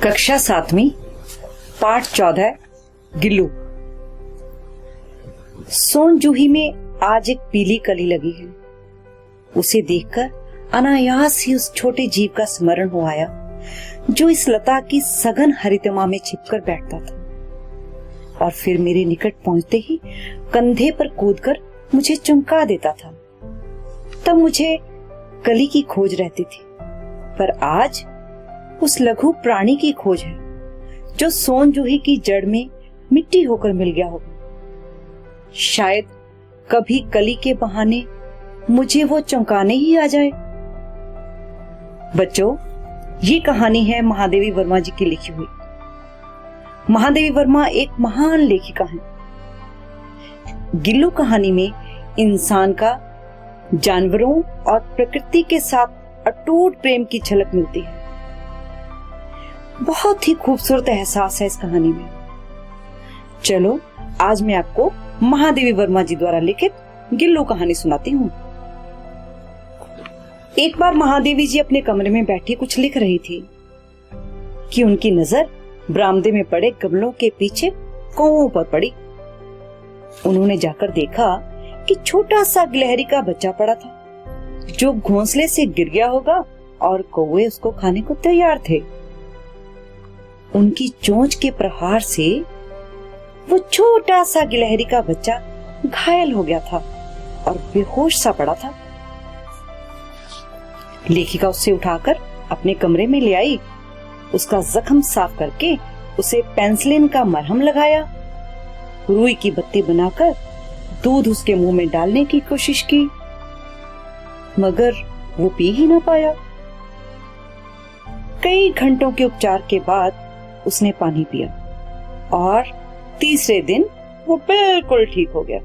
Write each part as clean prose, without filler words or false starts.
कक्षा 7वीं पाठ 14 गिल्लू। सोन जूही में आज एक पीली कली लगी है। उसे देखकर अनायास ही उस छोटे जीव का स्मरण हो आया जो इस लता की सघन हरितमा में छिपकर बैठता था और फिर मेरे निकट पहुंचते ही कंधे पर कूदकर मुझे चमका देता था। तब मुझे कली की खोज रहती थी, पर आज उस लघु प्राणी की खोज है जो सोन जूही की जड़ में मिट्टी होकर मिल गया होगा। शायद कभी कली के बहाने मुझे वो चौंकाने ही आ जाए। बच्चों, ये कहानी है महादेवी वर्मा जी की लिखी हुई। महादेवी वर्मा एक महान लेखिका हैं। गिल्लू कहानी में इंसान का जानवरों और प्रकृति के साथ अटूट प्रेम की झलक मिलती है। बहुत ही खूबसूरत एहसास है इस कहानी में। चलो आज मैं आपको महादेवी वर्मा जी द्वारा लिखित गिल्लू कहानी सुनाती हूँ। एक बार महादेवी जी अपने कमरे में बैठी कुछ लिख रही थी कि उनकी नजर बरामदे में पड़े गमलों के पीछे कौवों पर पड़ी। उन्होंने जाकर देखा कि छोटा सा गिलहरी का बच्चा पड़ा था जो घोंसले से गिर गया होगा और कौवे उसको खाने को तैयार थे। उनकी चोंच के प्रहार से वो छोटा सा गिलहरी का बच्चा घायल हो गया था और बेहोश सा पड़ा था। लेखिका उसे उठाकर अपने कमरे में ले आई। उसका जख्म साफ करके उसे पेंसिलिन का मरहम लगाया, रुई की बत्ती बनाकर दूध उसके मुंह में डालने की कोशिश की, मगर वो पी ही ना पाया। कई घंटों के उपचार के बाद उसने पानी पिया और तीसरे दिन वो बिल्कुल ठीक हो गया।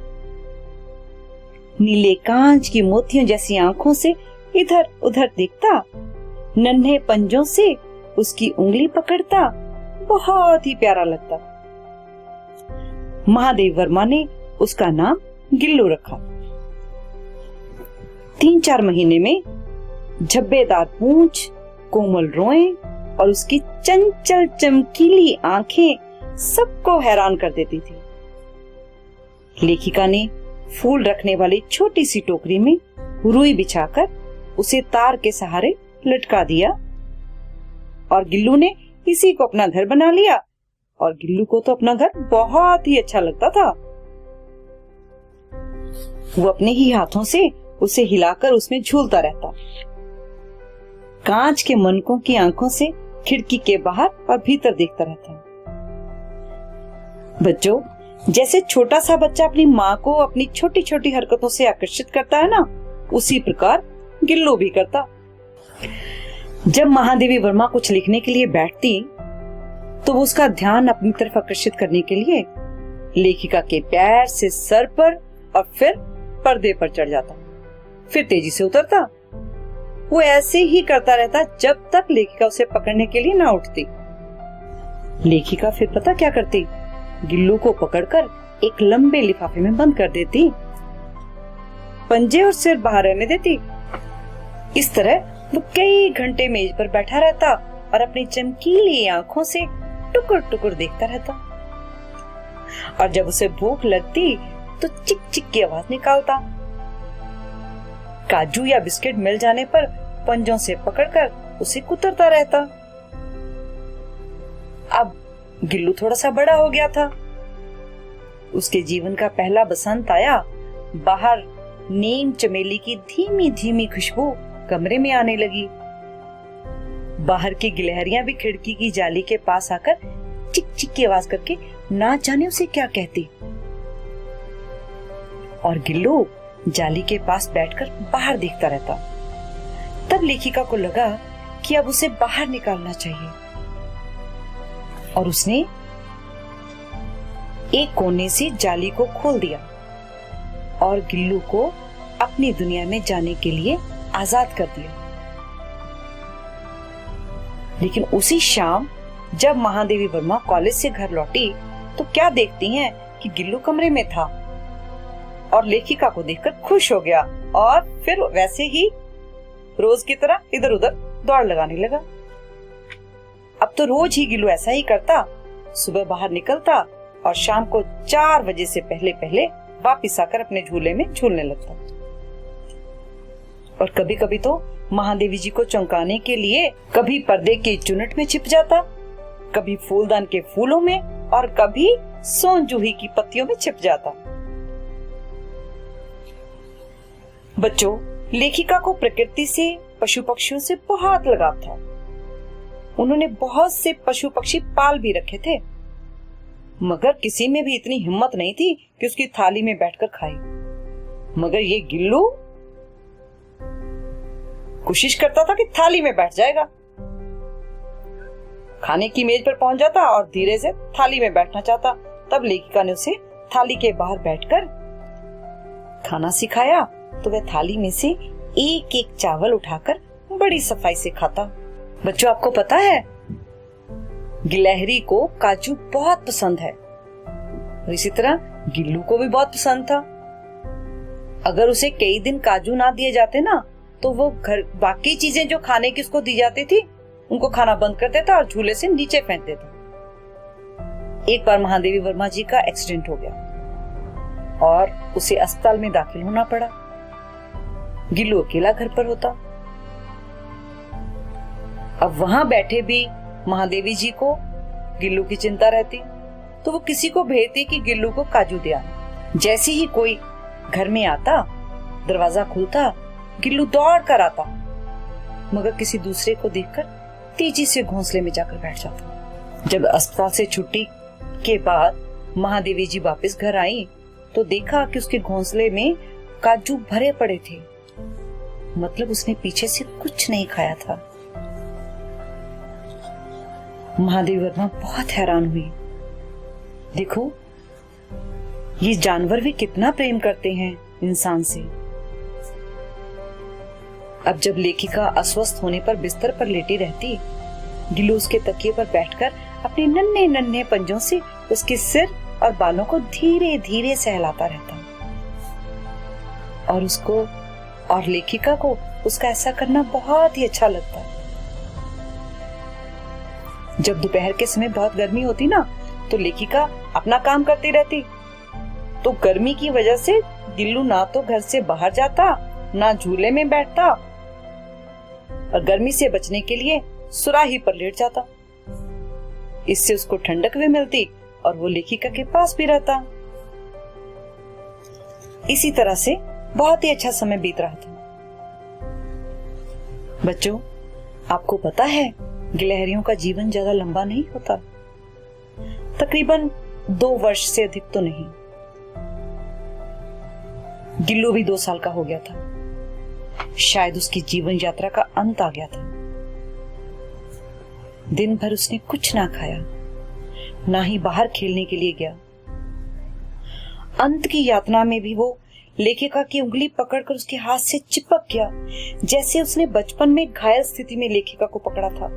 नीले कांच की मोतियों जैसी आंखों से इधर उधर देखता, नन्हे पंजों से उसकी उंगली पकड़ता, बहुत ही प्यारा लगता। महादेव वर्मा ने उसका नाम गिल्लू रखा। 3-4 महीने में झब्बेदार पूंछ, कोमल रोएं और उसकी चंचल चमकीली आंखें सबको हैरान कर देती थी। लेखिका ने फूल रखने वाली छोटी सी टोकरी में रुई बिछाकर उसे तार के सहारे लटका दिया और गिल्लू ने इसी को अपना घर बना लिया। और गिल्लू को तो अपना घर बहुत ही अच्छा लगता था। वो अपने ही हाथों से उसे हिलाकर उसमें झूलता रहता। कांच के मनकों की आंखों से खिड़की के बाहर और भीतर देखता रहता। बच्चों, जैसे छोटा सा बच्चा अपनी माँ को अपनी छोटी छोटी हरकतों से आकर्षित करता है ना, उसी प्रकार गिल्लू भी करता। जब महादेवी वर्मा कुछ लिखने के लिए बैठती तो वो उसका ध्यान अपनी तरफ आकर्षित करने के लिए लेखिका के पैर से सर पर और फिर पर्दे पर चढ़ जाता, फिर तेजी से उतरता। वो ऐसे ही करता रहता जब तक लेखिका उसे पकड़ने के लिए ना उठती। लेखिका फिर पता क्या करती, गिल्लू को पकड़कर एक लंबे लिफाफे में बंद कर देती, पंजे और सिर बाहर रहने देती। इस तरह वो कई घंटे मेज पर बैठा रहता और अपनी चमकीली आंखों से टुकुर टुकुर देखता रहता। और जब उसे भूख लगती तो चिक चिक की आवाज निकालता। काजू या बिस्किट मिल जाने पर पंजों से पकड़कर उसे कुतरता रहता। अब गिल्लू थोड़ा सा बड़ा हो गया था। उसके जीवन का पहला बसंत आया। बाहर नीम चमेली की धीमी धीमी खुशबू कमरे में आने लगी। बाहर की गिलहरियां भी खिड़की की जाली के पास आकर चिक चिक की आवाज करके ना जाने उसे क्या कहती। और गिल्लू जाली के पास बैठकर बाहर देखता रहता। तब लेखिका को लगा कि अब उसे बाहर निकालना चाहिए और उसने एक कोने से जाली को खोल दिया और गिल्लू को अपनी दुनिया में जाने के लिए आजाद कर दिया। लेकिन उसी शाम जब महादेवी वर्मा कॉलेज से घर लौटी तो क्या देखती हैं कि गिल्लू कमरे में था और लेखिका को देखकर खुश हो गया और फिर वैसे ही रोज की तरह इधर उधर दौड़ लगाने लगा। अब तो रोज ही गिल्लू ऐसा ही करता, सुबह बाहर निकलता और शाम को 4 बजे से पहले पहले वापिस आकर अपने झूले में झूलने लगता। और कभी कभी तो महादेवी जी को चौंकाने के लिए कभी पर्दे के चुनट में छिप जाता, कभी फूलदान के फूलों में और कभी सोन जूही की पत्तियों में छिप जाता। बच्चों, लेखिका को प्रकृति से, पशु पक्षियों से बहुत लगाव था। उन्होंने बहुत से पशु पक्षी पाल भी रखे थे, मगर किसी में भी इतनी हिम्मत नहीं थी कि उसकी थाली में बैठकर खाए। मगर ये गिल्लू कोशिश करता था कि थाली में बैठ जाएगा, खाने की मेज पर पहुंच जाता और धीरे से थाली में बैठना चाहता। तब लेखिका ने उसे थाली के बाहर बैठकर खाना सिखाया, तो वह थाली में से एक एक चावल उठाकर बड़ी सफाई से खाता। बच्चों, आपको पता है गिलहरी को काजू बहुत पसंद है और इसी तरह गिल्लू को भी बहुत पसंद था। अगर उसे कई दिन काजू ना दिए जाते ना, तो वो घर बाकी चीजें जो खाने की उसको दी जाती थी उनको खाना बंद कर देता और झूले से नीचे फेंक देता। एक बार महादेवी वर्मा जी का एक्सीडेंट हो गया और उसे अस्पताल में दाखिल होना पड़ा। गिल्लू अकेला घर पर होता। अब वहां बैठे भी महादेवी जी को गिल्लू की चिंता रहती, तो वो किसी को भेजती कि गिल्लू को काजू दिया। जैसे ही कोई घर में आता, दरवाजा खुलता, गिल्लू दौड़ कर आता, मगर किसी दूसरे को देखकर तेजी से घोंसले में जाकर बैठ जाता। जब अस्पताल से छुट्टी के बाद महादेवी जी वापस घर आई, तो देखा कि उसके घोंसले में काजू भरे पड़े थे। मतलब उसने पीछे से कुछ नहीं खाया था। महादेवी वर्मा बहुत हैरान हुई। देखो, ये जानवर भी कितना प्रेम करते हैं इंसान से। अब जब लेखिका अस्वस्थ होने पर बिस्तर पर लेटी रहती, गिल्लू उसके तकिए पर बैठकर अपने नन्हे नन्हे पंजों से उसके सिर और बालों को धीरे धीरे सहलाता रहता। और उसको और लेखिका को उसका ऐसा करना बहुत ही अच्छा लगता। जब दोपहर के समय बहुत गर्मी होती ना, तो लेखिका अपना काम करती रहती, तो गर्मी की वजह से गिल्लू ना तो घर से बाहर जाता, ना झूले में बैठता, और गर्मी से बचने के लिए सुराही पर लेट जाता। इससे उसको ठंडक भी मिलती और वो लेखिका के पास भी रहता। इसी तरह से बहुत ही अच्छा समय बीत रहा था। बच्चों, आपको पता है गिलहरियों का जीवन ज्यादा लंबा नहीं होता, तकरीबन 2 वर्ष से अधिक तो नहीं। गिल्लू भी 2 साल का हो गया था। शायद उसकी जीवन यात्रा का अंत आ गया था। दिन भर उसने कुछ ना खाया, ना ही बाहर खेलने के लिए गया। अंत की यातना में भी वो लेखिका की उंगली पकड़कर उसके हाथ से चिपक गया, जैसे उसने बचपन में घायल स्थिति में लेखिका को पकड़ा था।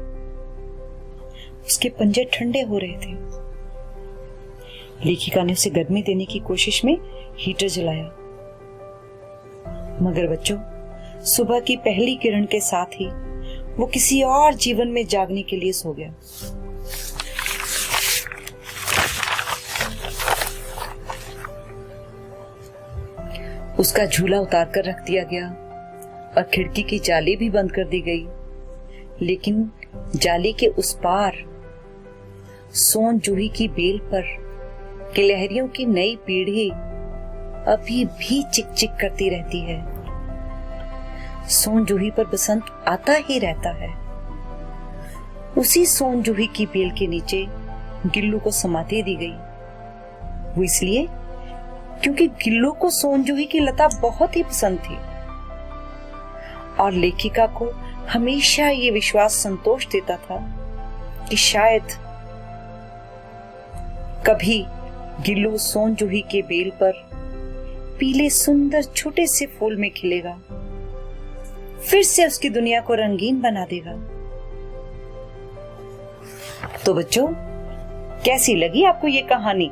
उसके पंजे ठंडे हो रहे थे। लेखिका ने उसे गर्मी देने की कोशिश में हीटर जलाया, मगर बच्चों, सुबह की पहली किरण के साथ ही वो किसी और जीवन में जागने के लिए सो गया। उसका झूला उतार कर रख दिया गया और खिड़की की जाली भी बंद कर दी गई, लेकिन जाली के उस पार सोन जूही की बेल पर गिलहरियों की नई पीढ़ी अभी भी चिक चिक करती रहती है। सोन जूही पर बसंत आता ही रहता है। उसी सोन जूही की बेल के नीचे गिल्लू को समाधि दी गई। वो इसलिए क्योंकि गिल्लू को सोन जूही की लता बहुत ही पसंद थी और लेखिका को हमेशा ये विश्वास संतोष देता था कि शायद कभी गिल्लू सोन जूही के बेल पर पीले सुंदर छोटे से फूल में खिलेगा, फिर से उसकी दुनिया को रंगीन बना देगा। तो बच्चों, कैसी लगी आपको ये कहानी?